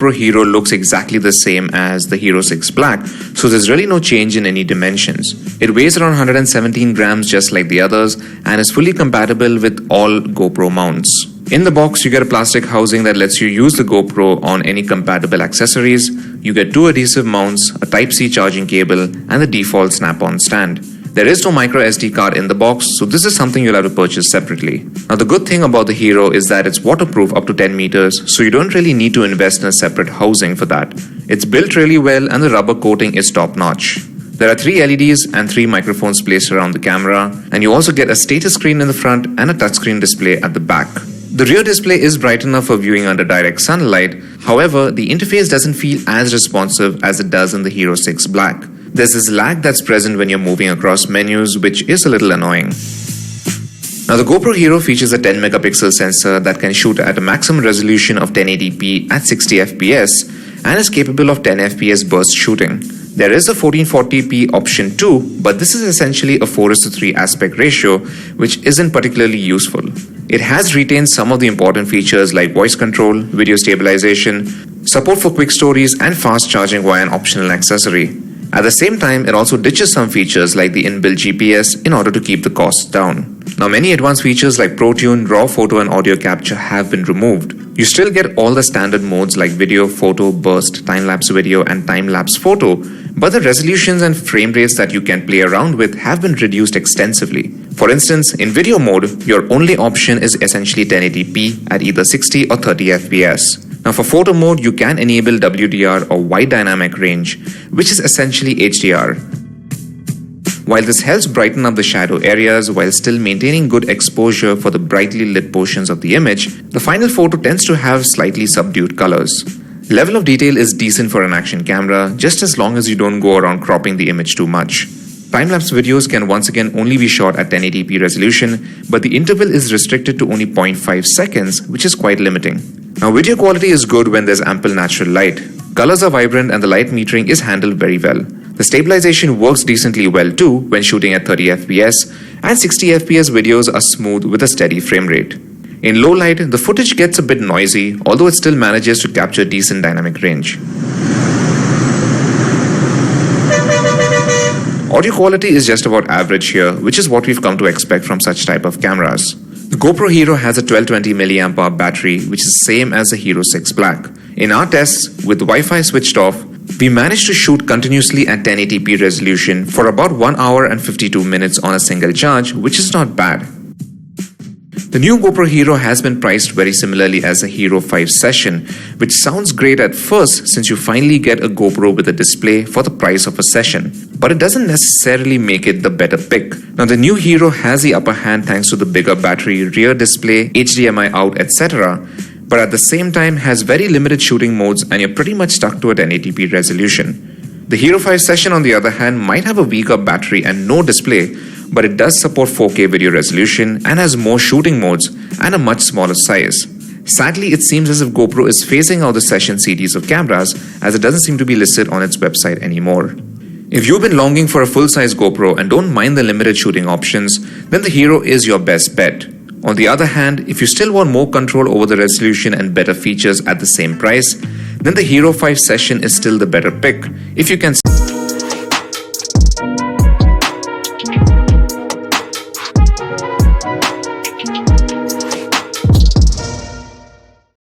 GoPro Hero looks exactly the same as the Hero 6 Black, so there's really no change in any dimensions. It weighs around 117 grams just like the others and is fully compatible with all GoPro mounts. In the box, you get a plastic housing that lets you use the GoPro on any compatible accessories. You get 2 adhesive mounts, a Type-C charging cable, and the default snap-on stand. There is no micro SD card in the box, so this is something you'll have to purchase separately. Now the good thing about the Hero is that it's waterproof up to 10 meters, so you don't really need to invest in a separate housing for that. It's built really well and the rubber coating is top-notch. There are 3 LEDs and 3 microphones placed around the camera, and you also get a status screen in the front and a touchscreen display at the back. The rear display is bright enough for viewing under direct sunlight, however, the interface doesn't feel as responsive as it does in the Hero 6 Black. There's this lag that's present when you're moving across menus, which is a little annoying. Now the GoPro Hero features a 10 megapixel sensor that can shoot at a maximum resolution of 1080p at 60 fps and is capable of 10 fps burst shooting. There is a 1440p option too, but this is essentially a 4:3 aspect ratio, which isn't particularly useful. It has retained some of the important features like voice control, video stabilization, support for quick stories, and fast charging via an optional accessory. At the same time, it also ditches some features like the inbuilt GPS in order to keep the costs down. Now many advanced features like ProTune, RAW photo and audio capture have been removed. You still get all the standard modes like video, photo, burst, time-lapse video and time-lapse photo, but the resolutions and frame rates that you can play around with have been reduced extensively. For instance, in video mode, your only option is essentially 1080p at either 60 or 30 fps. Now for photo mode, you can enable WDR or wide dynamic range, which is essentially HDR. While this helps brighten up the shadow areas while still maintaining good exposure for the brightly lit portions of the image, the final photo tends to have slightly subdued colors. Level of detail is decent for an action camera, just as long as you don't go around cropping the image too much. Time-lapse videos can once again only be shot at 1080p resolution, but the interval is restricted to only 0.5 seconds, which is quite limiting. Now video quality is good when there's ample natural light. Colors are vibrant and the light metering is handled very well. The stabilization works decently well too when shooting at 30 fps, and 60 fps videos are smooth with a steady frame rate. In low light, the footage gets a bit noisy, although it still manages to capture decent dynamic range. Audio quality is just about average here, which is what we've come to expect from such type of cameras. The GoPro Hero has a 1220 mAh battery, which is the same as the Hero 6 Black. In our tests, with Wi-Fi switched off, we managed to shoot continuously at 1080p resolution for about 1 hour and 52 minutes on a single charge, which is not bad. The new GoPro Hero has been priced very similarly as the Hero 5 Session, which sounds great at first since you finally get a GoPro with a display for the price of a Session, but it doesn't necessarily make it the better pick. Now the new Hero has the upper hand thanks to the bigger battery, rear display, HDMI out, etc., but at the same time has very limited shooting modes and you're pretty much stuck to a 1080p resolution. The Hero 5 Session on the other hand might have a weaker battery and no display, but it does support 4K video resolution and has more shooting modes and a much smaller size. Sadly, it seems as if GoPro is phasing out the Session series of cameras as it doesn't seem to be listed on its website anymore. If you've been longing for a full-size GoPro and don't mind the limited shooting options, then the Hero is your best bet. On the other hand, if you still want more control over the resolution and better features at the same price, then the Hero 5 Session is still the better pick if you can